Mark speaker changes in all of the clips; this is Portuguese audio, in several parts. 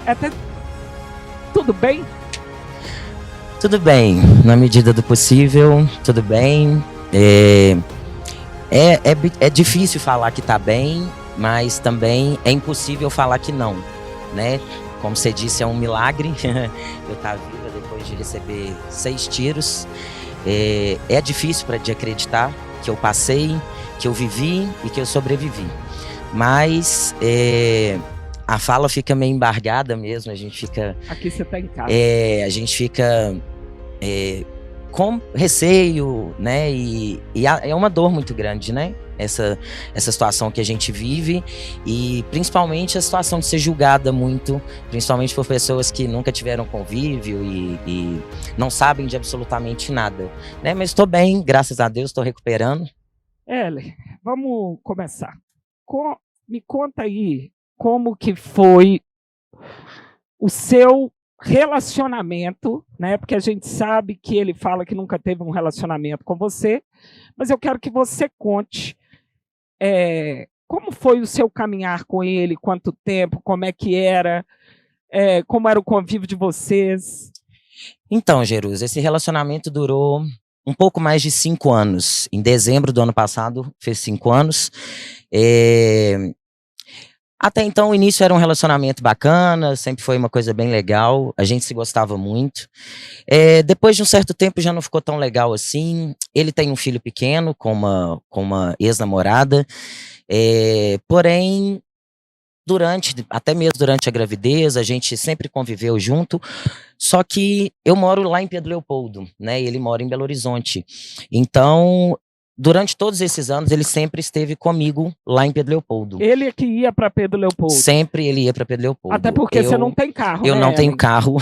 Speaker 1: Até tudo bem?
Speaker 2: Tudo bem, na medida do possível, tudo bem. É difícil falar que tá bem, mas também é impossível falar que não, né? Como você disse, é um milagre eu estar viva depois de receber 6 tiros. É difícil de acreditar que eu passei, que eu vivi e que eu sobrevivi. Mas a fala fica meio embargada mesmo, a gente fica...
Speaker 1: Aqui você tá em casa.
Speaker 2: A gente fica com receio, né? E é uma dor muito grande, né? Essa situação que a gente vive, e principalmente a situação de ser julgada muito, principalmente por pessoas que nunca tiveram convívio e não sabem de absolutamente nada, né? Mas estou bem, graças a Deus, estou recuperando.
Speaker 1: Ellen, vamos começar. Me conta aí como que foi o seu relacionamento, né? Porque a gente sabe que ele fala que nunca teve um relacionamento com você, mas eu quero que você conte como foi o seu caminhar com ele, quanto tempo, como é que era, como era o convívio de vocês.
Speaker 2: Então, Jerusa, esse relacionamento durou um pouco mais de 5 anos. Em dezembro do ano passado, fez 5 anos. Até então, o início era um relacionamento bacana, sempre foi uma coisa bem legal, a gente se gostava muito. Depois de um certo tempo já não ficou tão legal assim. Ele tem um filho pequeno com uma ex-namorada, porém, até mesmo durante a gravidez, a gente sempre conviveu junto, só que eu moro lá em Pedro Leopoldo, né, e ele mora em Belo Horizonte. Então, durante todos esses anos, ele sempre esteve comigo lá em Pedro Leopoldo.
Speaker 1: Ele que ia para Pedro Leopoldo?
Speaker 2: Sempre ele ia para Pedro Leopoldo.
Speaker 1: Até porque você não tem carro,
Speaker 2: Eu
Speaker 1: né,
Speaker 2: não tenho
Speaker 1: Ellen?
Speaker 2: carro.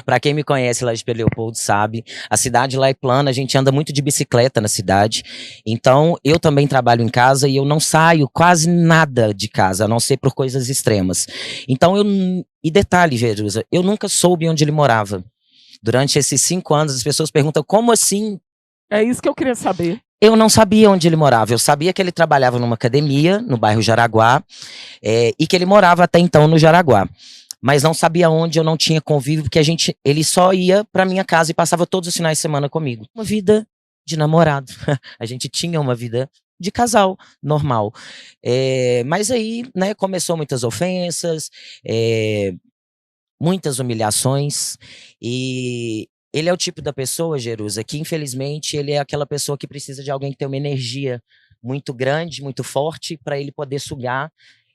Speaker 2: Para quem me conhece lá de Pedro Leopoldo sabe, a cidade lá é plana, a gente anda muito de bicicleta na cidade. Então, eu também trabalho em casa e eu não saio quase nada de casa, a não ser por coisas extremas. Então, e detalhe, Jerusa, eu nunca soube onde ele morava. Durante esses 5 anos, as pessoas perguntam, como assim?
Speaker 1: É isso que eu queria saber.
Speaker 2: Eu não sabia onde ele morava, eu sabia que ele trabalhava numa academia, no bairro Jaraguá, e que ele morava até então no Jaraguá. Mas não sabia onde, eu não tinha convívio, porque ele só ia pra minha casa e passava todos os finais de semana comigo. Uma vida de namorado, a gente tinha uma vida de casal normal. Mas aí, né, começou muitas ofensas, muitas humilhações, e ele é o tipo da pessoa, Jerusa, que infelizmente ele é aquela pessoa que precisa de alguém que tem uma energia muito grande, muito forte, para ele poder sugar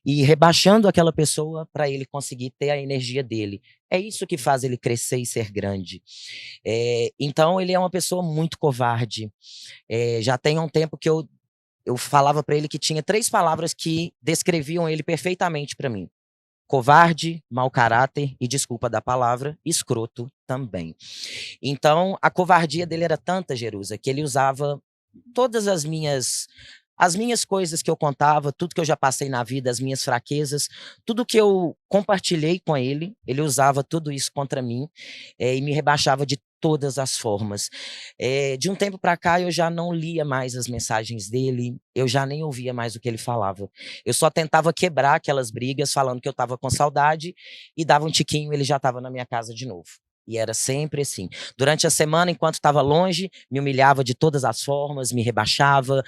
Speaker 2: e ir rebaixando aquela pessoa para ele conseguir ter a energia dele. É isso que faz ele crescer e ser grande. Então ele é uma pessoa muito covarde. Já tem um tempo que eu falava para ele que tinha 3 palavras que descreviam ele perfeitamente para mim: covarde, mau caráter e, desculpa da palavra, escroto também. Então, a covardia dele era tanta, Jerusa, que ele usava todas as minhas coisas que eu contava, tudo que eu já passei na vida, as minhas fraquezas, tudo que eu compartilhei com ele, ele usava tudo isso contra mim, e me rebaixava de todas as formas. De um tempo para cá, eu já não lia mais as mensagens dele, eu já nem ouvia mais o que ele falava. Eu só tentava quebrar aquelas brigas, falando que eu estava com saudade, e dava um tiquinho, ele já estava na minha casa de novo. E era sempre assim. Durante a semana, enquanto estava longe, me humilhava de todas as formas, me rebaixava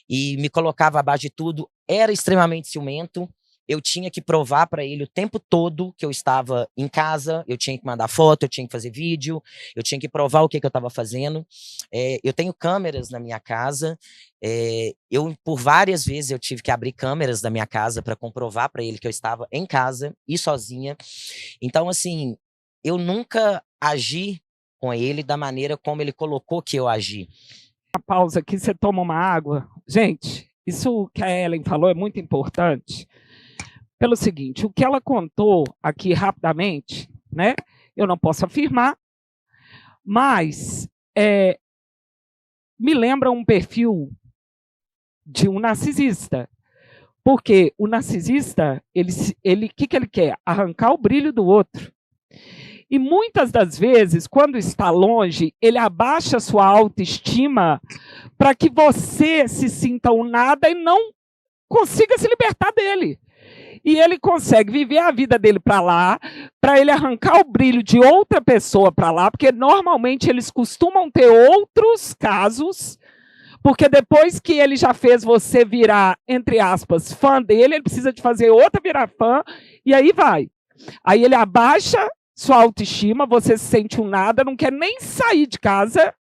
Speaker 2: e me colocava abaixo de tudo. Era extremamente ciumento. Eu tinha que provar para ele o tempo todo que eu estava em casa, eu tinha que mandar foto, eu tinha que fazer vídeo, eu tinha que provar o que eu estava fazendo. Eu tenho câmeras na minha casa, por várias vezes eu tive que abrir câmeras da minha casa para comprovar para ele que eu estava em casa e sozinha. Então, assim, eu nunca agi com ele da maneira como ele colocou que eu agi.
Speaker 1: Uma pausa aqui, você toma uma água. Gente, isso que a Ellen falou é muito importante. Pelo seguinte, o que ela contou aqui rapidamente, né? Eu não posso afirmar, mas me lembra um perfil de um narcisista. Porque o narcisista, ele que ele quer? Arrancar o brilho do outro. E muitas das vezes, quando está longe, ele abaixa a sua autoestima para que você se sinta um nada e não consiga se libertar dele. e ele consegue viver a vida dele para lá, para ele arrancar o brilho de outra pessoa para lá, porque normalmente eles costumam ter outros casos, porque depois que ele já fez você virar, entre aspas, fã dele, ele precisa de fazer outra virar fã, e aí vai. Aí ele abaixa sua autoestima, você se sente um nada, não quer nem sair de casa,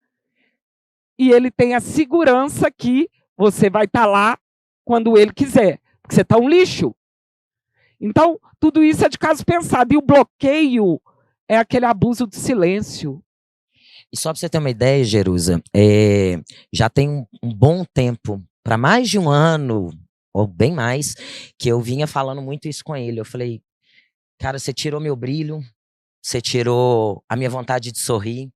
Speaker 1: e ele tem a segurança que você vai estar lá quando ele quiser, porque você está um lixo. Então, tudo isso é de caso pensado. E o bloqueio é aquele abuso do silêncio.
Speaker 2: E só para você ter uma ideia, Jerusa, já tem um bom tempo, para mais de um ano, ou bem mais, que eu vinha falando muito isso com ele. Eu falei, cara, você tirou meu brilho, você tirou a minha vontade de sorrir,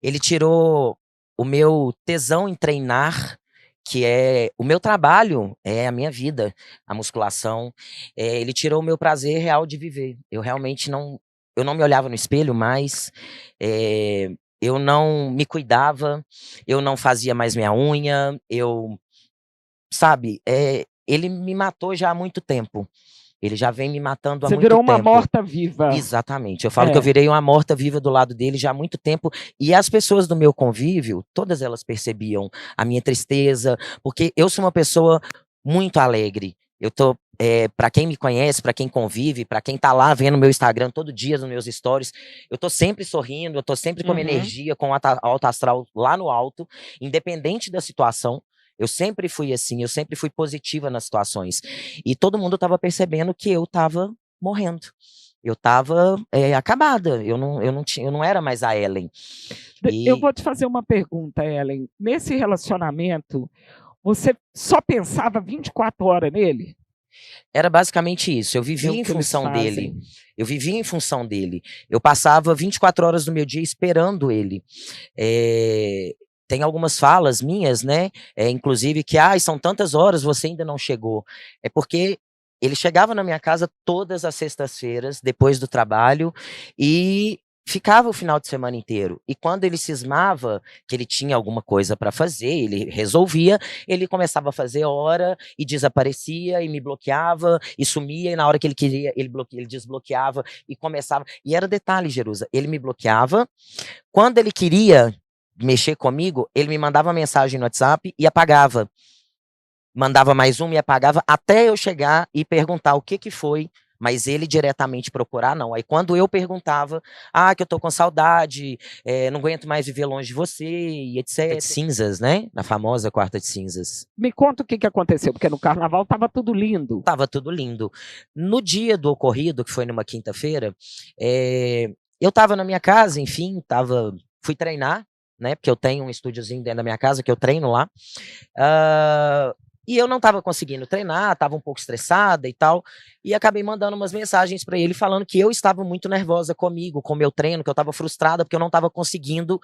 Speaker 2: ele tirou o meu tesão em treinar, que é o meu trabalho, é a minha vida, a musculação. Ele tirou o meu prazer real de viver. Eu realmente eu não me olhava no espelho mais, eu não me cuidava, eu não fazia mais minha unha, sabe, ele me matou já há muito tempo. Ele já vem me matando há
Speaker 1: Você
Speaker 2: muito
Speaker 1: virou uma
Speaker 2: tempo.
Speaker 1: morta-viva.
Speaker 2: Exatamente. Eu falo que eu virei uma morta-viva do lado dele já há muito tempo. E as pessoas do meu convívio, todas elas percebiam a minha tristeza, porque eu sou uma pessoa muito alegre. Eu tô, para quem me conhece, para quem convive, para quem tá lá vendo meu Instagram todo dia nos meus stories, eu tô sempre sorrindo, eu tô sempre com uma energia, com alto astral lá no alto, independente da situação. Eu sempre fui assim, eu sempre fui positiva nas situações. E todo mundo estava percebendo que eu estava morrendo. Eu estava acabada, eu não era mais a Ellen.
Speaker 1: Eu vou te fazer uma pergunta, Ellen. Nesse relacionamento, você só pensava 24 horas nele?
Speaker 2: Era basicamente isso. Eu vivia em função dele. Eu vivia em função dele. Eu passava 24 horas do meu dia esperando ele. Tem algumas falas minhas, né? Inclusive que, são tantas horas, você ainda não chegou. É porque ele chegava na minha casa todas as sextas-feiras, depois do trabalho, e ficava o final de semana inteiro. E quando ele cismava que ele tinha alguma coisa para fazer, ele resolvia, ele começava a fazer hora e desaparecia e me bloqueava e sumia. E na hora que ele queria, ele desbloqueava e começava. E era detalhe, Jerusa, ele me bloqueava. Quando ele queria mexer comigo, ele me mandava mensagem no WhatsApp e apagava. Mandava mais uma e apagava até eu chegar e perguntar o que foi, mas ele diretamente procurar, não. Aí quando eu perguntava, que eu tô com saudade, não aguento mais viver longe de você, e etc. De cinzas, né? Na famosa quarta de cinzas.
Speaker 1: Me conta o que aconteceu, porque no carnaval tava tudo lindo.
Speaker 2: Tava tudo lindo. No dia do ocorrido, que foi numa quinta-feira, eu tava na minha casa, enfim, fui treinar, né? Porque eu tenho um estúdiozinho dentro da minha casa que eu treino lá. E eu não estava conseguindo treinar, estava um pouco estressada e tal, e acabei mandando umas mensagens para ele falando que eu estava muito nervosa comigo, com o meu treino, que eu estava frustrada porque eu não estava conseguindo.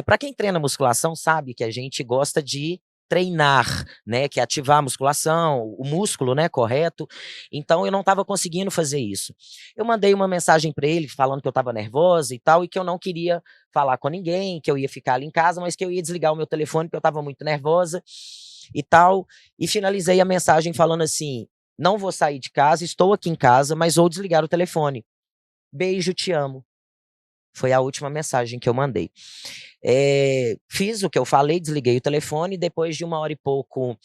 Speaker 2: Para quem treina musculação sabe que a gente gosta de treinar, né, que é ativar a musculação, o músculo, né, correto. Então eu não estava conseguindo fazer isso. Eu mandei uma mensagem para ele falando que eu estava nervosa e tal, e que eu não queria falar com ninguém, que eu ia ficar ali em casa, mas que eu ia desligar o meu telefone porque eu estava muito nervosa e tal, e finalizei a mensagem falando assim: não vou sair de casa, estou aqui em casa, mas vou desligar o telefone. Beijo, te amo. Foi a última mensagem que eu mandei. Fiz o que eu falei, desliguei o telefone, depois de 1 hora e pouco,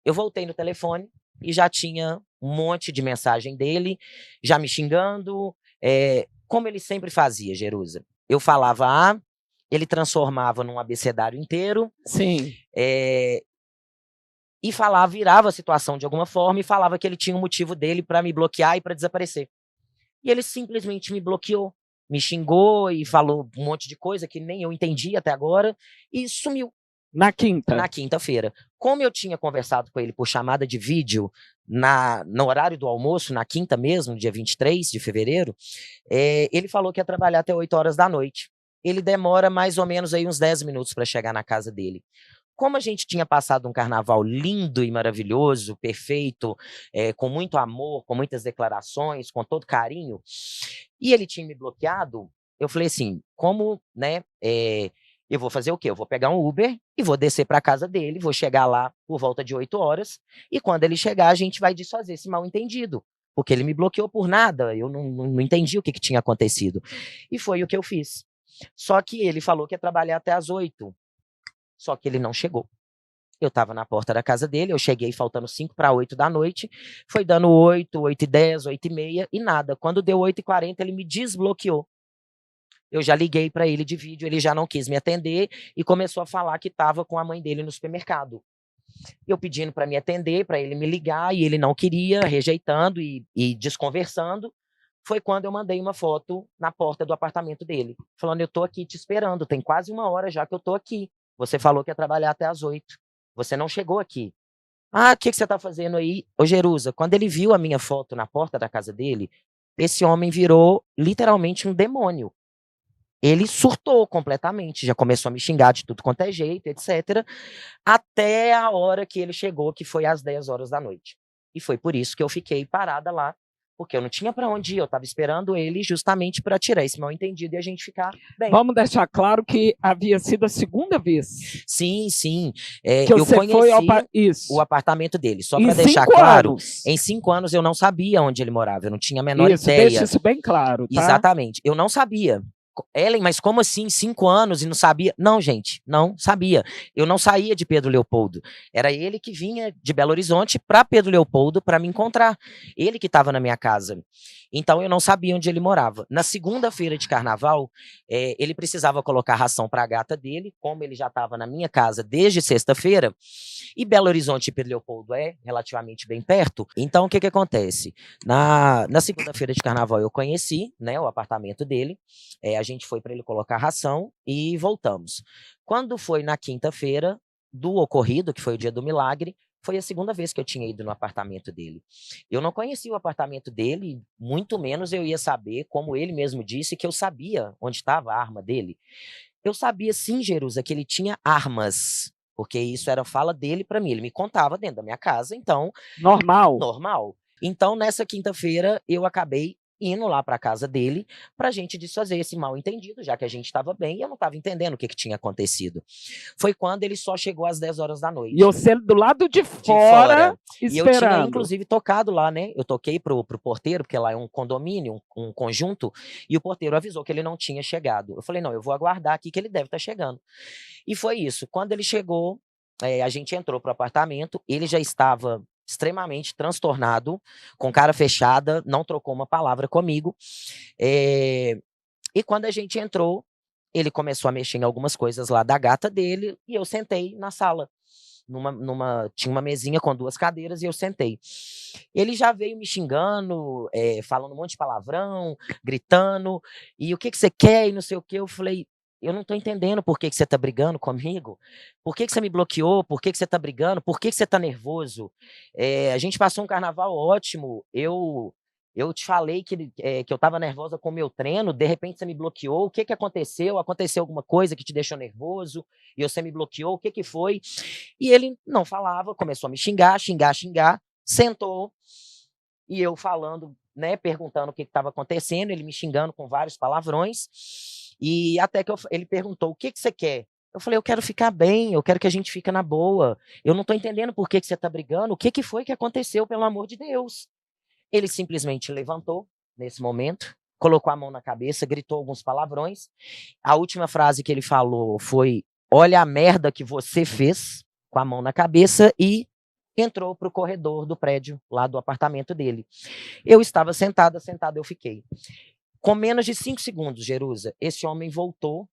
Speaker 2: eu voltei no telefone e já tinha um monte de mensagem dele, já me xingando, como ele sempre fazia, Jerusa. Eu falava A, ele transformava num abecedário inteiro.
Speaker 1: Sim.
Speaker 2: E virava a situação de alguma forma e falava que ele tinha um motivo dele para me bloquear e para desaparecer. E ele simplesmente me bloqueou, me xingou e falou um monte de coisa que nem eu entendi até agora e sumiu.
Speaker 1: Na quinta?
Speaker 2: Na quinta-feira. Como eu tinha conversado com ele por chamada de vídeo no horário do almoço, na quinta mesmo, dia 23 de fevereiro, ele falou que ia trabalhar até 8 horas da noite. Ele demora mais ou menos aí uns 10 minutos para chegar na casa dele. Como a gente tinha passado um carnaval lindo e maravilhoso, perfeito, com muito amor, com muitas declarações, com todo carinho, e ele tinha me bloqueado, eu falei assim, como, né, Eu vou fazer o quê? Eu vou pegar um Uber e vou descer para a casa dele, vou chegar lá por volta de 8 horas, e quando ele chegar, a gente vai desfazer esse mal-entendido. Porque ele me bloqueou por nada, eu não entendi o que tinha acontecido. E foi o que eu fiz. Só que ele falou que ia trabalhar até às 8, só que ele não chegou. Eu estava na porta da casa dele, eu cheguei faltando 5 para 8 da noite, foi dando 8, 8h10, 8h30 e nada. Quando deu 8h40, ele me desbloqueou. Eu já liguei para ele de vídeo, ele já não quis me atender e começou a falar que estava com a mãe dele no supermercado. Eu pedindo para me atender, para ele me ligar, e ele não queria, rejeitando e desconversando. Foi quando eu mandei uma foto na porta do apartamento dele, falando: eu estou aqui te esperando, tem quase 1 hora já que eu estou aqui. Você falou que ia trabalhar até às 8. Você não chegou aqui. Ah, o que você está fazendo aí? Ô, Jerusa, quando ele viu a minha foto na porta da casa dele, esse homem virou literalmente um demônio. Ele surtou completamente, já começou a me xingar de tudo quanto é jeito, etc. Até a hora que ele chegou, que foi às 10 horas da noite. E foi por isso que eu fiquei parada lá, porque eu não tinha para onde ir, eu estava esperando ele justamente para tirar esse mal-entendido e a gente ficar bem.
Speaker 1: Vamos deixar claro que havia sido a segunda vez.
Speaker 2: Sim, sim.
Speaker 1: Que
Speaker 2: Eu
Speaker 1: você
Speaker 2: conheci
Speaker 1: foi isso.
Speaker 2: o apartamento dele. Só
Speaker 1: Em
Speaker 2: para deixar
Speaker 1: 5
Speaker 2: claro,
Speaker 1: anos.
Speaker 2: em 5 anos eu não sabia onde ele morava, eu não tinha a menor
Speaker 1: Isso,
Speaker 2: ideia.
Speaker 1: deixa isso bem claro, tá?
Speaker 2: Exatamente, eu não sabia. Ellen, mas como assim, 5 anos e não sabia? Não, gente, não sabia. Eu não saía de Pedro Leopoldo. Era ele que vinha de Belo Horizonte para Pedro Leopoldo para me encontrar. Ele que estava na minha casa. Então eu não sabia onde ele morava. Na segunda-feira de carnaval, ele precisava colocar ração para a gata dele, como ele já estava na minha casa desde sexta-feira, e Belo Horizonte e Pedro Leopoldo é relativamente bem perto. Então o que acontece? Na segunda-feira de carnaval eu conheci, né, o apartamento dele. A gente foi para ele colocar ração e voltamos. Quando foi na quinta-feira do ocorrido, que foi o dia do milagre, foi a segunda vez que eu tinha ido no apartamento dele. Eu não conhecia o apartamento dele, muito menos eu ia saber, como ele mesmo disse, que eu sabia onde estava a arma dele. Eu sabia sim, Jerusa, que ele tinha armas, porque isso era fala dele para mim. Ele me contava dentro da minha casa, então... Normal. Então, nessa quinta-feira, eu acabei indo lá para casa dele para a gente desfazer esse mal-entendido, já que a gente estava bem e eu não estava entendendo o que tinha acontecido. Foi quando ele só chegou às 10 horas da noite.
Speaker 1: E você do lado de fora esperando.
Speaker 2: E eu tinha, inclusive, tocado lá, né? Eu toquei pro porteiro, porque lá é um condomínio, um conjunto, e o porteiro avisou que ele não tinha chegado. Eu falei, não, eu vou aguardar aqui que ele deve estar chegando. E foi isso. Quando ele chegou, a gente entrou pro apartamento, ele já estava extremamente transtornado, com cara fechada, não trocou uma palavra comigo. E quando a gente entrou, ele começou a mexer em algumas coisas lá da gata dele, e eu sentei na sala. Tinha uma mesinha com 2 cadeiras e eu sentei. Ele já veio me xingando, falando um monte de palavrão, gritando, e o que você quer e não sei o que. Eu falei, eu não estou entendendo por que você está brigando comigo, por que você me bloqueou, por que você está brigando, por que você está nervoso. A gente passou um carnaval ótimo, eu te falei que eu estava nervosa com o meu treino, de repente você me bloqueou, o que aconteceu? Aconteceu alguma coisa que te deixou nervoso e você me bloqueou, o que foi? E ele não falava, começou a me xingar, sentou, e eu falando, né, perguntando o que estava acontecendo, ele me xingando com vários palavrões, e até que ele perguntou, o que você quer? Eu falei, eu quero ficar bem, eu quero que a gente fique na boa, eu não estou entendendo por que você está brigando, o que foi que aconteceu, pelo amor de Deus? Ele simplesmente levantou, nesse momento, colocou a mão na cabeça, gritou alguns palavrões. A última frase que ele falou foi, olha a merda que você fez, com a mão na cabeça, e entrou para o corredor do prédio, lá do apartamento dele. Eu estava sentada eu fiquei. Com menos de 5 segundos, Jerusa, esse homem voltou.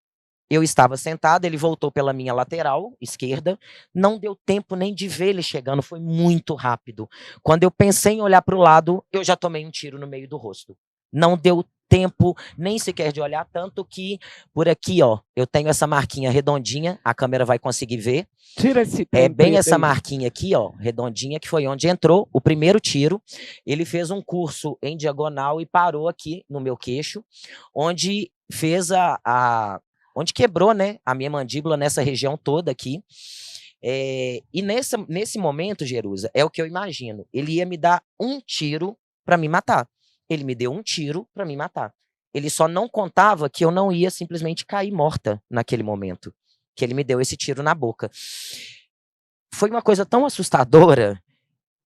Speaker 2: Eu estava sentada, ele voltou pela minha lateral esquerda, não deu tempo nem de ver ele chegando, foi muito rápido. Quando eu pensei em olhar para o lado, eu já tomei um tiro no meio do rosto. Não deu tempo nem sequer de olhar, tanto que por aqui, ó, eu tenho essa marquinha redondinha, a câmera vai conseguir ver.
Speaker 1: Tira esse tempo.
Speaker 2: É bem essa marquinha aqui, ó, redondinha, que foi onde entrou o primeiro tiro. Ele fez um curso em diagonal e parou aqui no meu queixo, onde fez onde quebrou, né, a minha mandíbula nessa região toda aqui. E nesse momento, Jerusa, é o que eu imagino. Ele ia me dar um tiro para me matar. Ele me deu um tiro para me matar. Ele só não contava que eu não ia simplesmente cair morta naquele momento. que ele me deu esse tiro na boca. Foi uma coisa tão assustadora,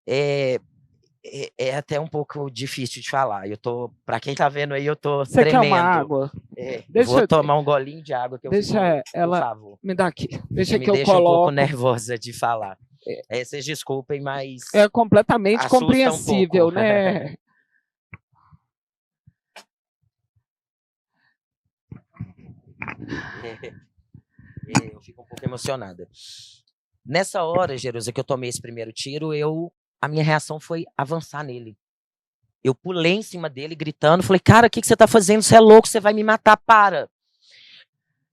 Speaker 2: é até um pouco difícil de falar. Para quem tá vendo aí, eu tô
Speaker 1: Você
Speaker 2: tremendo.
Speaker 1: quer uma água?
Speaker 2: Vou tomar um golinho de água que eu fico,
Speaker 1: ela,
Speaker 2: por favor.
Speaker 1: me dá aqui. Deixa que
Speaker 2: me
Speaker 1: eu
Speaker 2: deixa
Speaker 1: coloco.
Speaker 2: um pouco nervosa de falar. Vocês desculpem, mas
Speaker 1: é completamente compreensível, né?
Speaker 2: Eu fico um pouco emocionada. Nessa hora, Jerusa, que eu tomei esse primeiro tiro, a minha reação foi avançar nele. Eu pulei em cima dele, gritando, falei, cara, o que você tá fazendo? Você é louco, você vai me matar, para.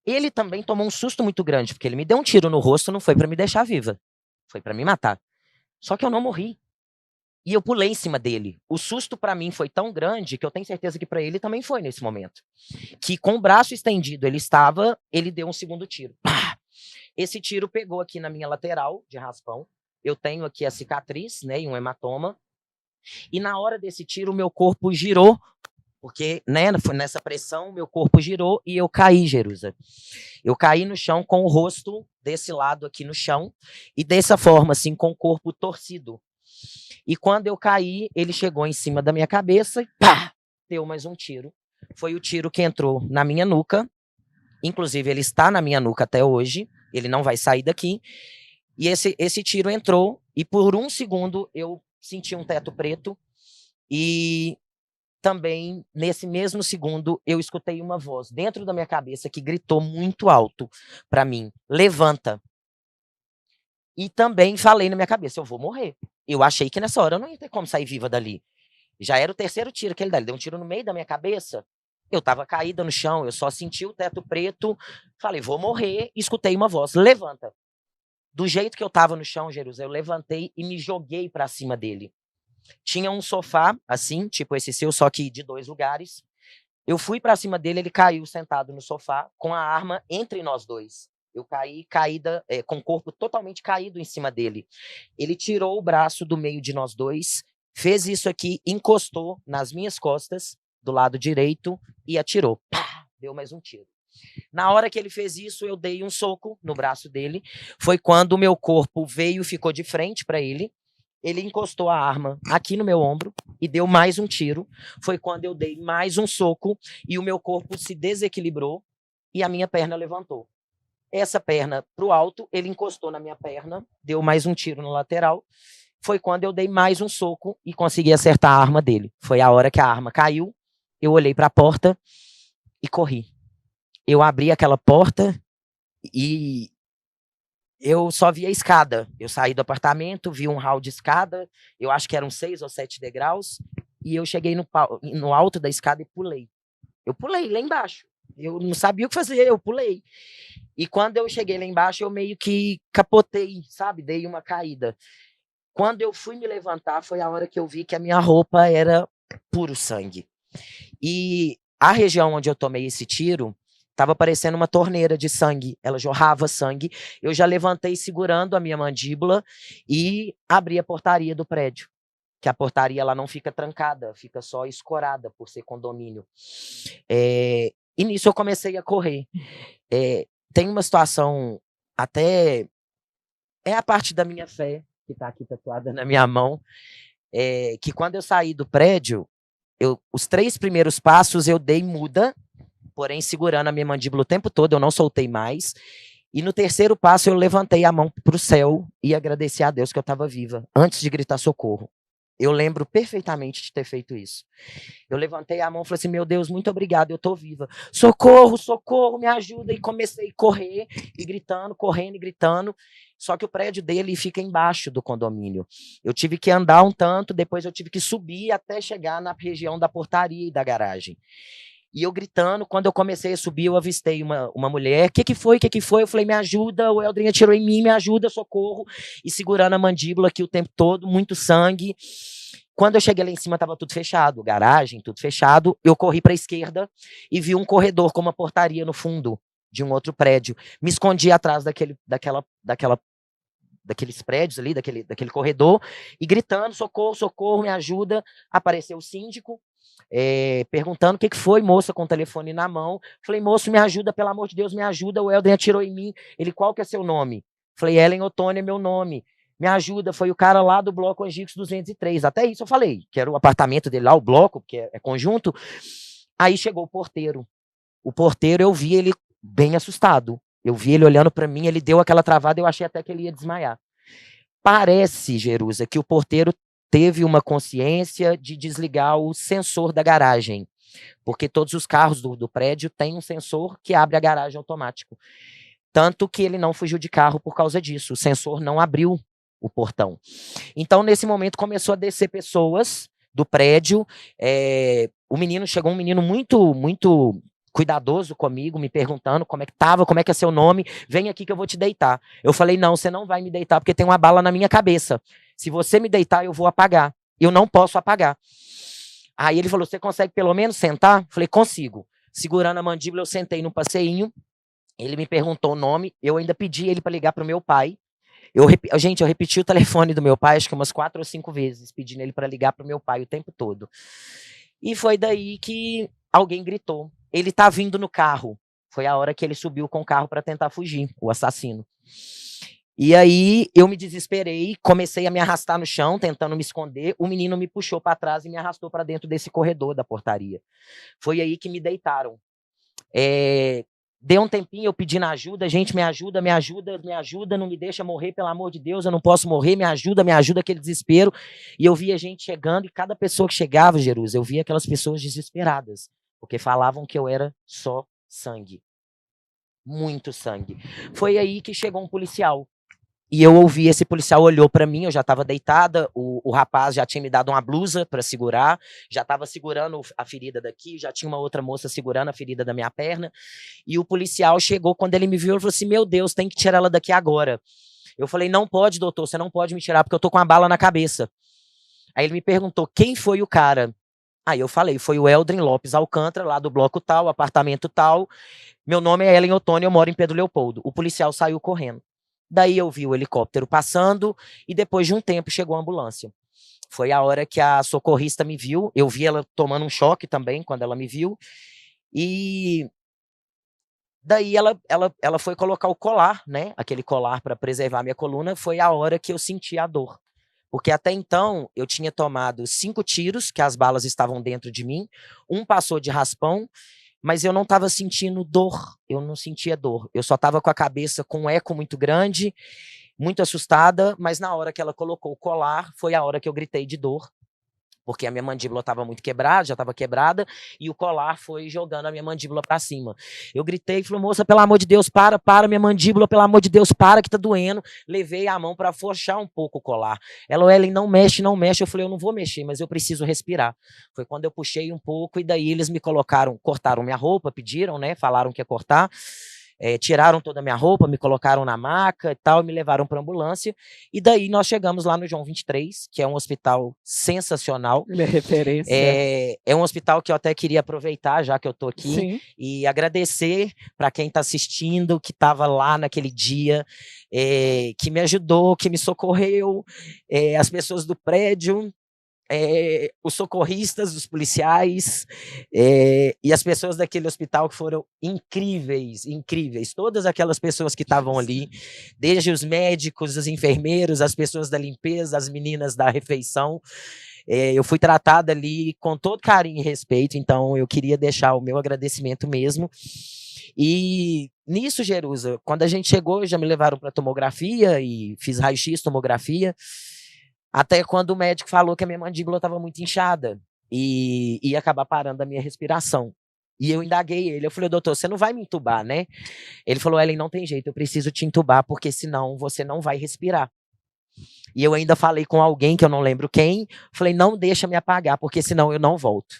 Speaker 2: Ele também tomou um susto muito grande, porque ele me deu um tiro no rosto, não foi para me deixar viva, foi para me matar. Só que eu não morri. E eu pulei em cima dele. O susto para mim foi tão grande que eu tenho certeza que para ele também foi nesse momento. Que com o braço estendido ele deu um segundo tiro. Pá! Esse tiro pegou aqui na minha lateral de raspão. Eu tenho aqui a cicatriz, né, e um hematoma. E na hora desse tiro, o meu corpo girou, porque, né, nessa pressão, meu corpo girou e eu caí, Jerusa. Eu caí no chão com o rosto desse lado aqui no chão e dessa forma, assim, com o corpo torcido. E quando eu caí, ele chegou em cima da minha cabeça e pá, deu mais um tiro. Foi o tiro que entrou na minha nuca. Inclusive, ele está na minha nuca até hoje. Ele não vai sair daqui. E esse tiro entrou e por um segundo eu senti um teto preto. E também, nesse mesmo segundo, eu escutei uma voz dentro da minha cabeça que gritou muito alto para mim, levanta. E também falei na minha cabeça, eu vou morrer. Eu achei que nessa hora eu não ia ter como sair viva dali. Já era o terceiro tiro que ele deu. Ele deu um tiro no meio da minha cabeça. Eu estava caída no chão, eu só senti o teto preto. Falei, vou morrer. E escutei uma voz, levanta. Do jeito que eu estava no chão, Jerusalém, eu levantei e me joguei para cima dele. Tinha um sofá, assim, tipo esse seu, só que de 2 lugares. Eu fui para cima dele, ele caiu sentado no sofá, com a arma entre nós dois. Eu caí caída, com o corpo totalmente caído em cima dele. Ele tirou o braço do meio de nós dois, fez isso aqui, encostou nas minhas costas, do lado direito, e atirou. Pá! Deu mais um tiro. Na hora que ele fez isso, eu dei um soco no braço dele. Foi quando o meu corpo veio e ficou de frente para ele. Ele encostou a arma aqui no meu ombro e deu mais um tiro. Foi quando eu dei mais um soco e o meu corpo se desequilibrou e a minha perna levantou. Essa perna para o alto, ele encostou na minha perna, deu mais um tiro no lateral. Foi quando eu dei mais um soco e consegui acertar a arma dele. Foi a hora que a arma caiu, eu olhei para a porta e corri. Eu abri aquela porta e eu só vi a escada. Eu saí do apartamento, vi um hall de escada, eu acho que eram 6 ou 7 degraus, e eu cheguei no alto da escada e pulei. Eu pulei lá embaixo. Eu não sabia o que fazer, eu pulei. E quando eu cheguei lá embaixo, eu meio que capotei, sabe? Dei uma caída. Quando eu fui me levantar, foi a hora que eu vi que a minha roupa era puro sangue. E a região onde eu tomei esse tiro estava parecendo uma torneira de sangue. Ela jorrava sangue. Eu já levantei segurando a minha mandíbula e abri a portaria do prédio. Que a portaria ela não fica trancada, fica só escorada por ser condomínio. E nisso eu comecei a correr. Tem uma situação até... É a parte da minha fé, que está aqui tatuada na minha mão, que quando eu saí do prédio, os 3 primeiros passos eu dei muda, porém segurando a minha mandíbula o tempo todo, eu não soltei mais. E no terceiro passo eu levantei a mão para o céu e agradeci a Deus que eu estava viva, antes de gritar socorro. Eu lembro perfeitamente de ter feito isso. Eu levantei a mão e falei assim, meu Deus, muito obrigado, eu estou viva. Socorro, socorro, me ajuda. E comecei a correr, e gritando, correndo e gritando. Só que o prédio dele fica embaixo do condomínio. Eu tive que andar um tanto, depois eu tive que subir até chegar na região da portaria e da garagem. E eu gritando, quando eu comecei a subir, eu avistei uma mulher. O que foi? Eu falei, me ajuda, o Eldrin atirou em mim, me ajuda, socorro. E segurando a mandíbula aqui o tempo todo, muito sangue. Quando eu cheguei lá em cima, estava tudo fechado, garagem, tudo fechado. Eu corri para a esquerda e vi um corredor com uma portaria no fundo de um outro prédio. Me escondi atrás daqueles prédios ali, daquele corredor, e gritando, socorro, socorro, me ajuda. Apareceu o síndico. perguntando o que foi, moça, com o telefone na mão. Falei, moço, me ajuda, pelo amor de Deus, me ajuda. O Helder atirou em mim. Ele, qual que é seu nome? Falei, Ellen Ottoni é meu nome. Me ajuda, foi o cara lá do bloco Angicos 203. Até isso eu falei, que era o apartamento dele lá, o bloco, que é conjunto. Aí chegou o porteiro. O porteiro, eu vi ele bem assustado. Eu vi ele olhando para mim, ele deu aquela travada, eu achei até que ele ia desmaiar. Parece, Jerusa, que o porteiro teve uma consciência de desligar o sensor da garagem, porque todos os carros do prédio têm um sensor que abre a garagem automático. Tanto que ele não fugiu de carro por causa disso, o sensor não abriu o portão. Então, nesse momento, começou a descer pessoas do prédio, chegou um menino muito cuidadoso comigo, me perguntando como é que tava, como é que é seu nome, vem aqui que eu vou te deitar. Eu falei, não, você não vai me deitar, porque tem uma bala na minha cabeça. Se você me deitar, eu vou apagar. Eu não posso apagar. Aí ele falou, você consegue pelo menos sentar? Eu falei, consigo. Segurando a mandíbula, eu sentei no passeinho, ele me perguntou o nome, eu ainda pedi ele para ligar para o meu pai. Gente, eu repeti o telefone do meu pai, acho que umas 4 ou 5 vezes, pedindo ele para ligar para o meu pai o tempo todo. E foi daí que alguém gritou, ele tá vindo no carro. Foi a hora que ele subiu com o carro para tentar fugir, o assassino. E aí eu me desesperei, comecei a me arrastar no chão, tentando me esconder. O menino me puxou para trás e me arrastou para dentro desse corredor da portaria. Foi aí que me deitaram. Deu um tempinho, eu pedindo ajuda, gente, me ajuda, me ajuda, me ajuda, não me deixa morrer, pelo amor de Deus, eu não posso morrer, me ajuda, aquele desespero. E eu via gente chegando, e cada pessoa que chegava, Jerusa, eu via aquelas pessoas desesperadas, porque falavam que eu era só sangue. Muito sangue. Foi aí que chegou um policial. E eu ouvi, esse policial olhou para mim, eu já estava deitada, o rapaz já tinha me dado uma blusa para segurar, já estava segurando a ferida daqui, já tinha uma outra moça segurando a ferida da minha perna, e o policial chegou, quando ele me viu, ele falou assim, meu Deus, tem que tirar ela daqui agora. Eu falei, não pode, doutor, você não pode me tirar, porque eu tô com uma bala na cabeça. Aí ele me perguntou, quem foi o cara? Aí eu falei, foi o Eldrin Lopes Alcântara, lá do bloco tal, apartamento tal, meu nome é Ellen Ottoni, eu moro em Pedro Leopoldo. O policial saiu correndo. Daí eu vi o helicóptero passando e depois de um tempo chegou a ambulância. Foi a hora que a socorrista me viu, eu vi ela tomando um choque também quando ela me viu, e daí ela foi colocar o colar, né, aquele colar para preservar minha coluna, foi a hora que eu senti a dor. Porque até então eu tinha tomado 5 tiros, que as balas estavam dentro de mim, um passou de raspão, mas eu não estava sentindo dor, eu não sentia dor. Eu só estava com a cabeça com um eco muito grande, muito assustada, mas na hora que ela colocou o colar, foi a hora que eu gritei de dor, porque a minha mandíbula estava muito quebrada, já estava quebrada, e o colar foi jogando a minha mandíbula para cima. Eu gritei e falei, moça, pelo amor de Deus, para, minha mandíbula, pelo amor de Deus, para, que tá doendo. Levei a mão para afrouxar um pouco o colar. Ela, Ellen, não mexe, não mexe. Eu falei, eu não vou mexer, mas eu preciso respirar. Foi quando eu puxei um pouco, e daí eles me cortaram minha roupa, pediram, né, falaram que ia cortar. Tiraram toda a minha roupa, me colocaram na maca e tal, e me levaram para a ambulância, e daí nós chegamos lá no João 23, que é um hospital sensacional.
Speaker 1: Ele é referência.
Speaker 2: É um hospital que eu até queria aproveitar, já que eu estou aqui,
Speaker 1: Sim.
Speaker 2: E agradecer para quem está assistindo, que estava lá naquele dia, que me ajudou, que me socorreu, as pessoas do prédio, os socorristas, os policiais, e as pessoas daquele hospital que foram incríveis, incríveis. Todas aquelas pessoas que estavam ali, desde os médicos, os enfermeiros, as pessoas da limpeza, as meninas da refeição. Eu fui tratada ali com todo carinho e respeito, então eu queria deixar o meu agradecimento mesmo. E nisso, Jerusa, quando a gente chegou, já me levaram para tomografia e fiz raio-x, tomografia, até quando o médico falou que a minha mandíbula estava muito inchada e ia acabar parando a minha respiração. E eu indaguei ele, eu falei, doutor, você não vai me entubar, né? Ele falou, Ellen, não tem jeito, eu preciso te entubar, porque senão você não vai respirar. E eu ainda falei com alguém, que eu não lembro quem, falei, não deixa me apagar, porque senão eu não volto.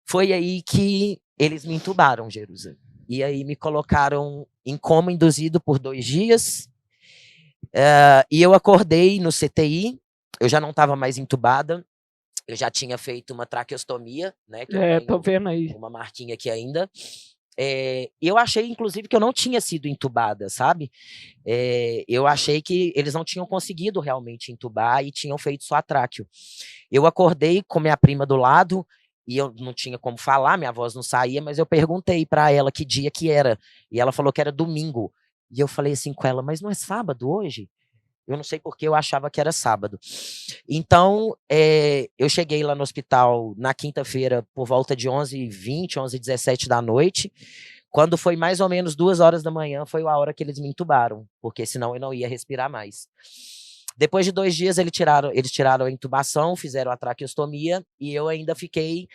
Speaker 2: Foi aí que eles me entubaram, Jerusa. E aí me colocaram em coma induzido por 2 dias, e eu acordei no CTI, eu já não estava mais entubada, eu já tinha feito uma traqueostomia, né? Que
Speaker 1: tô vendo aí.
Speaker 2: uma marquinha aqui ainda. Eu achei, inclusive, que eu não tinha sido entubada, sabe? Eu achei que eles não tinham conseguido realmente entubar e tinham feito só tráqueo. Eu acordei com minha prima do lado e eu não tinha como falar, minha voz não saía, mas eu perguntei para ela que dia que era. E ela falou que era domingo. E eu falei assim com ela, mas não é sábado hoje? Eu não sei porque eu achava que era sábado. Então, eu cheguei lá no hospital na quinta-feira por volta de 11h20, 11h17 da noite. Quando foi mais ou menos 2 horas da manhã, foi a hora que eles me entubaram, porque senão eu não ia respirar mais. Depois de 2 dias, eles tiraram a intubação, fizeram a traqueostomia e eu ainda fiquei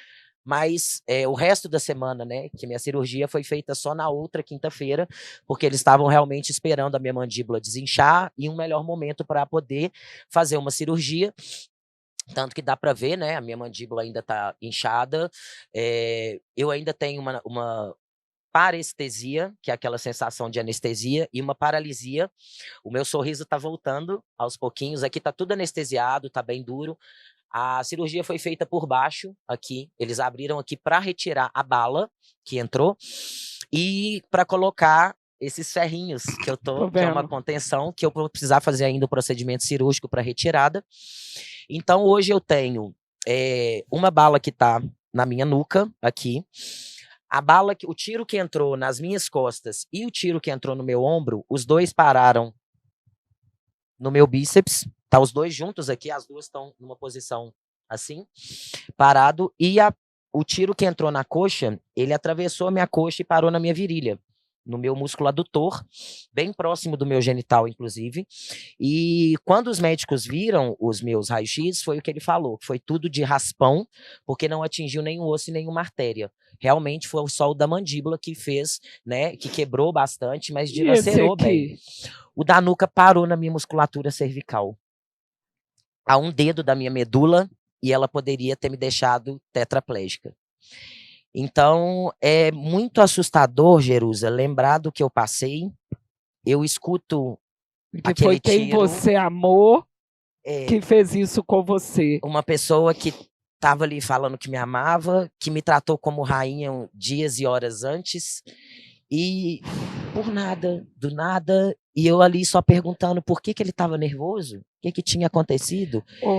Speaker 2: mais o resto da semana, né? Que minha cirurgia foi feita só na outra quinta-feira, porque eles estavam realmente esperando a minha mandíbula desinchar e um melhor momento para poder fazer uma cirurgia. Tanto que dá para ver, né? A minha mandíbula ainda está inchada. Eu ainda tenho uma parestesia, que é aquela sensação de anestesia, e uma paralisia. O meu sorriso está voltando aos pouquinhos. Aqui está tudo anestesiado, está bem duro. A cirurgia foi feita por baixo, aqui. Eles abriram aqui para retirar a bala que entrou e para colocar esses ferrinhos que eu tô, que é uma contenção, que eu vou precisar fazer ainda o procedimento cirúrgico para retirada. Então, hoje eu tenho uma bala que está na minha nuca, aqui. O tiro que entrou nas minhas costas e o tiro que entrou no meu ombro, os dois pararam no meu bíceps, tá os dois juntos aqui, as duas estão numa posição assim, parado, e o tiro que entrou na coxa, ele atravessou a minha coxa e parou na minha virilha, no meu músculo adutor, bem próximo do meu genital, inclusive. E quando os médicos viram os meus raios-x, foi o que ele falou, que foi tudo de raspão, porque não atingiu nenhum osso e nenhuma artéria. Realmente foi só o da mandíbula que fez, né, que quebrou bastante, mas dilacerou bem. O da nuca parou na minha musculatura cervical, a um dedo da minha medula, e ela poderia ter me deixado tetraplégica. Então, é muito assustador, Jerusa, lembrar do que eu passei. Eu escuto
Speaker 1: que aquele foi quem tiro, você amou que fez isso com você.
Speaker 2: Uma pessoa que estava ali falando que me amava, que me tratou como rainha dias e horas antes, e por nada, do nada, e eu ali só perguntando por que ele estava nervoso, o que tinha acontecido.